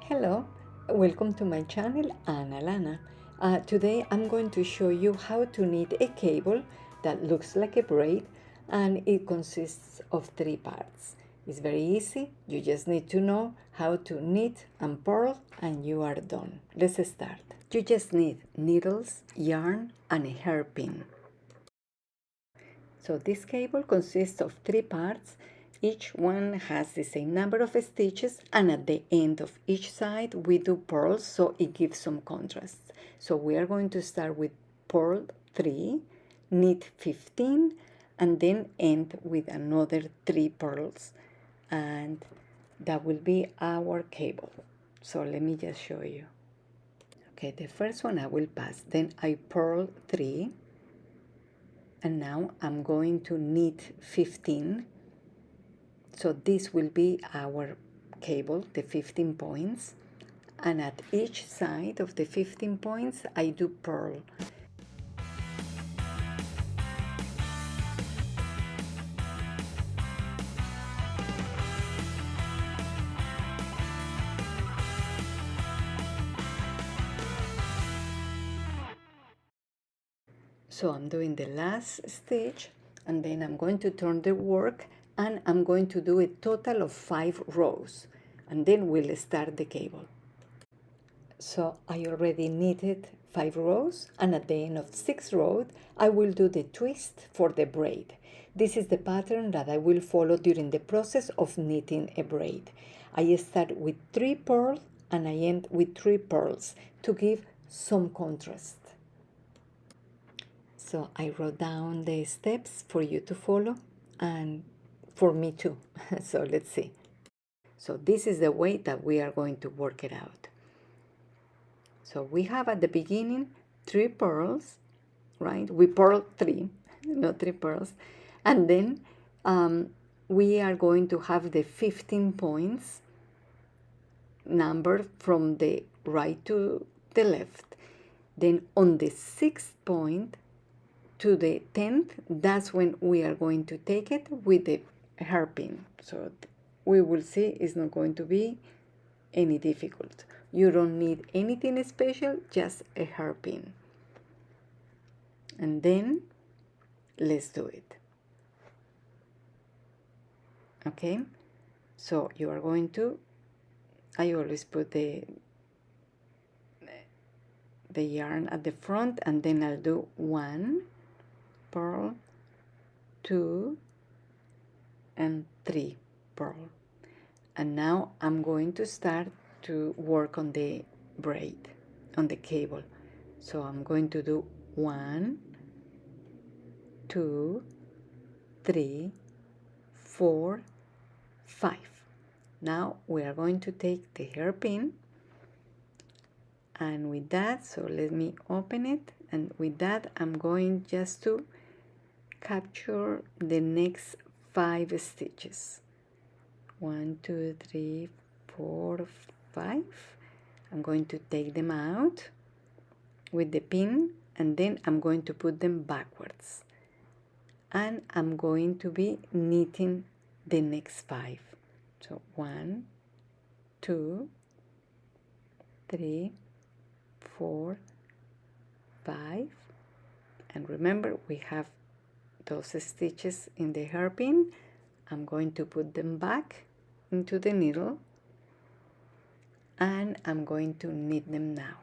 Hello, welcome to my channel, Ana Lana. Today I'm going to show you how to knit a cable that looks like a braid, and it consists of 3 parts. It's very easy, you just need to know how to knit and purl and you are done. Let's start. You just need needles, yarn and a hairpin. So this cable consists of 3 parts. Each one has the same number of stitches, and at the end of each side we do purls so it gives some contrast. So we are going to start with purl 3, knit 15, and then end with another 3 purls, and that will be our cable. So let me just show you. Okay, the first one I will pass, then I purl 3, and now I'm going to knit 15. So this will be our cable, the 15 points, and at each side of the 15 points I do purl. So I'm doing the last stitch, and then I'm going to turn the work, and I'm going to do a total of 5 rows, and then we'll start the cable. So I already knitted 5 rows, and at the end of 6 rows I will do the twist for the braid. This is the pattern that I will follow during the process of knitting a braid. I start with 3 purls and I end with 3 purls to give some contrast. So I wrote down the steps for you to follow and for me too. So let's see. So this is the way that we are going to work it out. So we have at the beginning 3 purls, right? We purl 3, not 3 purls. And then we are going to have the 15 points number from the right to the left. Then on the 6th point to the 10th, that's when we are going to take it with the hairpin. So we will see it's not going to be any difficult. You don't need anything special, just a hairpin. And then let's do it. Okay, so you are going to, I always put the yarn at the front, and then I'll do 1 purl, 2 and 3 purl. And now I'm going to start to work on the braid, on the cable. So I'm going to do 1, 2, 3, 4, 5. Now we are going to take the hairpin, and with that, so let me open it, and with that I'm going just to capture the next 5 stitches. 1, 2, 3, 4, 5. I'm going to take them out with the pin, and then I'm going to put them backwards, and I'm going to be knitting the next 5. So 1, 2, 3, 4, 5, and remember we have those stitches in the hairpin. I'm going to put them back into the needle, and I'm going to knit them now.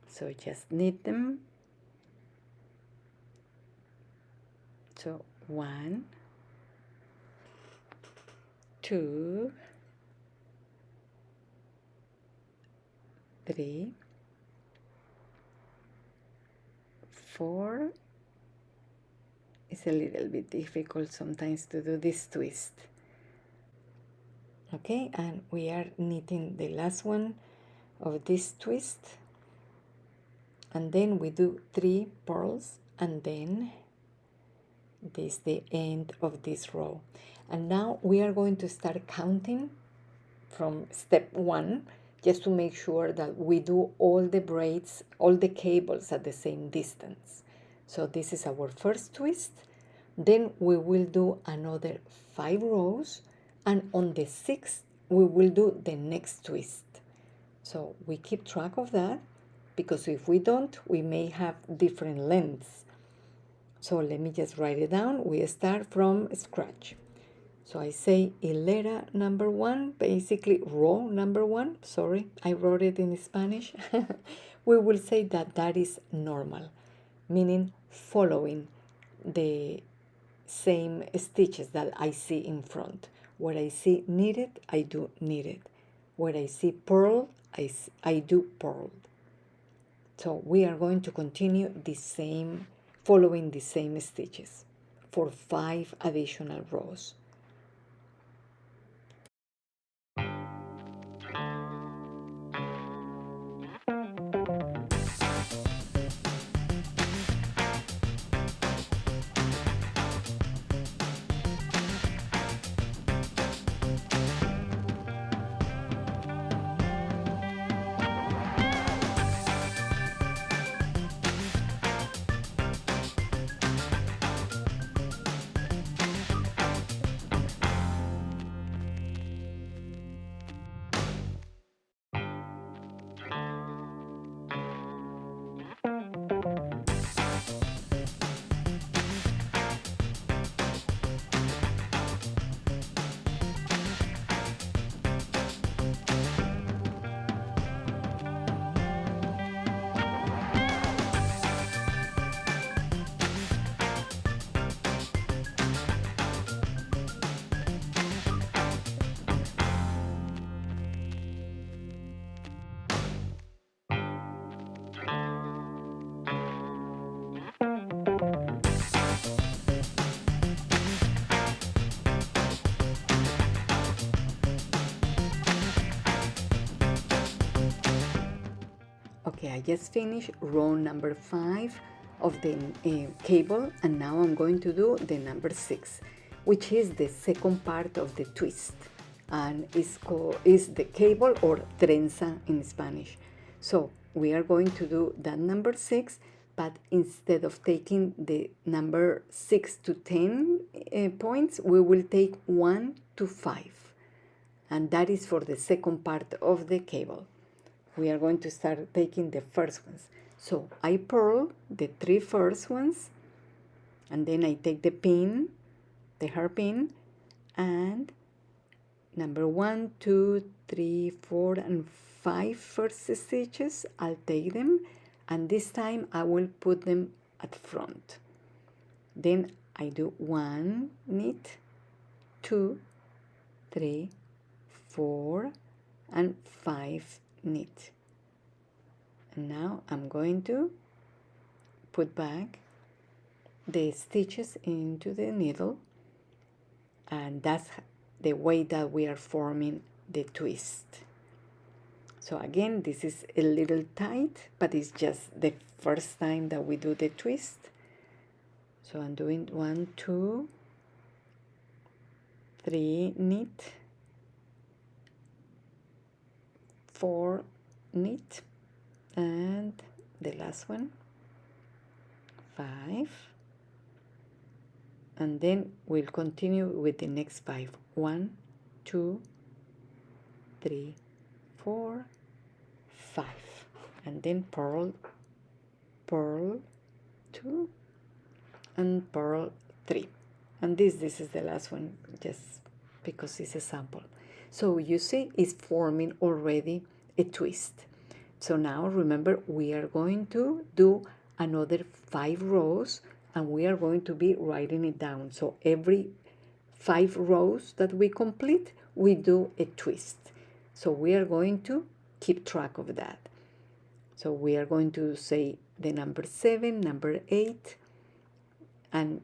So just knit them. So 1, 2, 3, 4. It's a little bit difficult sometimes to do this twist. Okay, and we are knitting the last one of this twist, and then we do 3 purls, and then this is the end of this row. And now we are going to start counting from step 1, just to make sure that we do all the braids, all the cables at the same distance. So this is our first twist. Then we will do another 5 rows, and on the 6th we will do the next twist. So we keep track of that, because if we don't, we may have different lengths. So let me just write it down. We start from scratch. So I say hilera number one, basically row number one. Sorry, I wrote it in Spanish. We will say that that is normal, meaning following the same stitches that I see in front. Where I see knitted, I do knitted. Where I see purl, I do purled. So we are going to continue the same, following the same stitches for 5 additional rows. Okay, I just finished row number 5 of the cable, and now I'm going to do the number 6, which is the second part of the twist, and is the cable, or trenza in Spanish. So we are going to do that number 6, but instead of taking the number 6 to 10 points, we will take 1 to 5, and that is for the second part of the cable. We are going to start taking the first ones. So I purl the 3 first ones, and then I take the pin, the hairpin, and number 1, 2, 3, 4, and 5 first stitches, I'll take them, and this time I will put them at front. Then I do 1 knit, 2, 3, 4, and 5 knit. And now I'm going to put back the stitches into the needle, and that's the way that we are forming the twist. So again, this is a little tight, but it's just the first time that we do the twist. So I'm doing 1, 2, 3 knit, 4 knit, and the last one, 5, and then we'll continue with the next 5. 1, 2, 3, 4, 5, and then purl, purl 2, and purl 3, and this is the last one, just because it's a sample. So you see, it's forming already a twist. So now remember, we are going to do another 5 rows, and we are going to be writing it down. So every 5 rows that we complete, we do a twist. So we are going to keep track of that. So we are going to say the number 7, number 8, and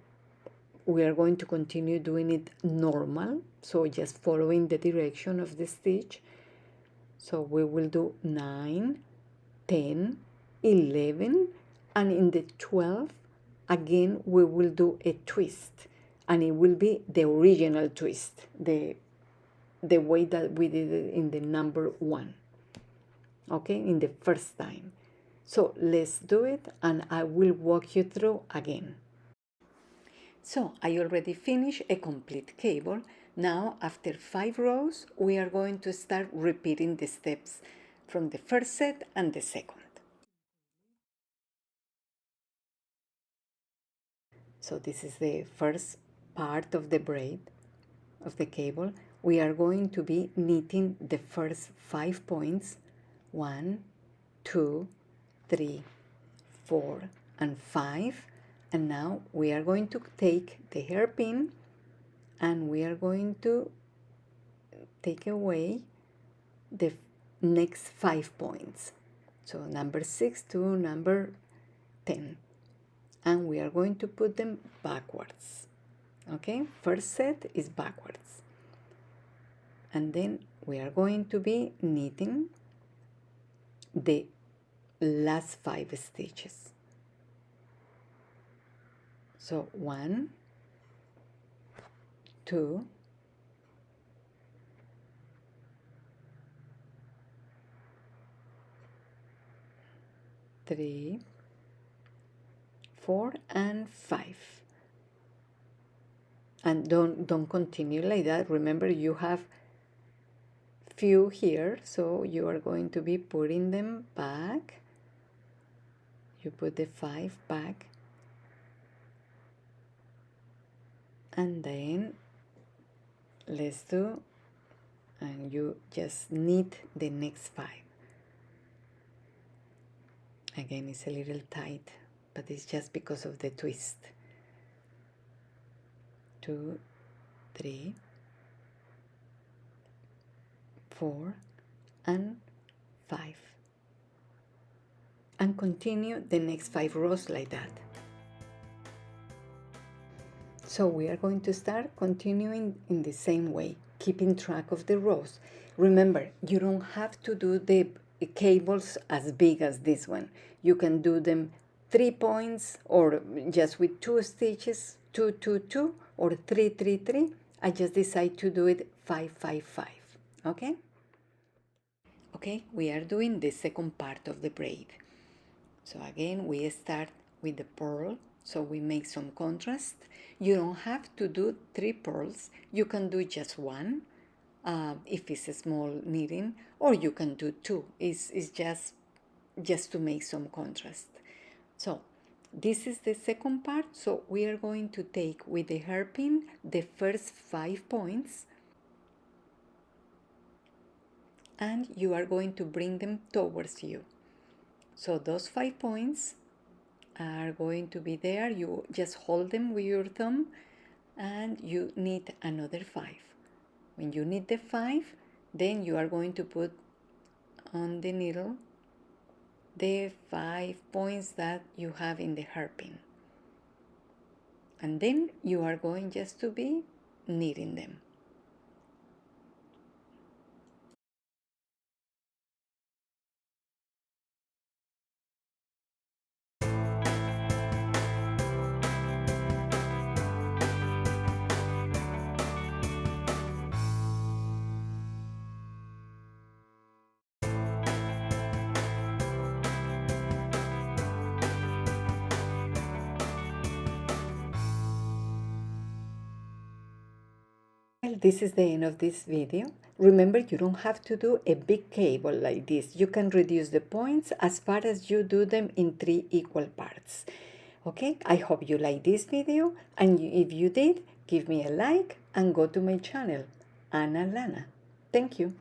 we are going to continue doing it normal, so just following the direction of the stitch. So we will do 9, 10, 11, and in the 12th, again, we will do a twist, and it will be the original twist, the way that we did it in the number 1, okay, in the first time. So let's do it, and I will walk you through again. So I already finished a complete cable. Now, after 5 rows, we are going to start repeating the steps from the first set and the second. So this is the first part of the braid of the cable. We are going to be knitting the first 5 points, 1, 2, 3, 4, and 5. And now we are going to take the hairpin and we are going to take away the next 5 points. So number 6 to number 10. And we are going to put them backwards. Okay, first set is backwards. And then we are going to be knitting the last 5 stitches. So 1, 2, 3, 4, and 5. And don't continue like that. Remember, you have few here, so you are going to be putting them back. You put the 5 back, and then let's do, and you just knit the next 5. Again, it's a little tight, but it's just because of the twist. 2, 3, 4, and 5. And continue the next 5 rows like that. So we are going to start continuing in the same way, keeping track of the rows. Remember, you don't have to do the cables as big as this one. You can do them 3 points or just with 2 stitches, 2, 2, 2, or 3, 3, 3. I just decide to do it 5, 5, 5. Okay? Okay, we are doing the second part of the braid. So again, we start with the pearl, so we make some contrast. You don't have to do 3 pearls. You can do just 1 if it's a small knitting, or you can do 2. It's just to make some contrast. So this is the second part. So we are going to take with the hairpin the first 5 points, and you are going to bring them towards you. So those 5 points are going to be there. You just hold them with your thumb and you knit another 5. When you knit the 5, then you are going to put on the needle the 5 points that you have in the hairpin. And then you are going just to be knitting them. Well, this is the end of this video. Remember, you don't have to do a big cable like this. You can reduce the points as far as you do them in 3 equal parts. Okay, I hope you like this video, and if you did, give me a like and go to my channel, Anna Lana. Thank you.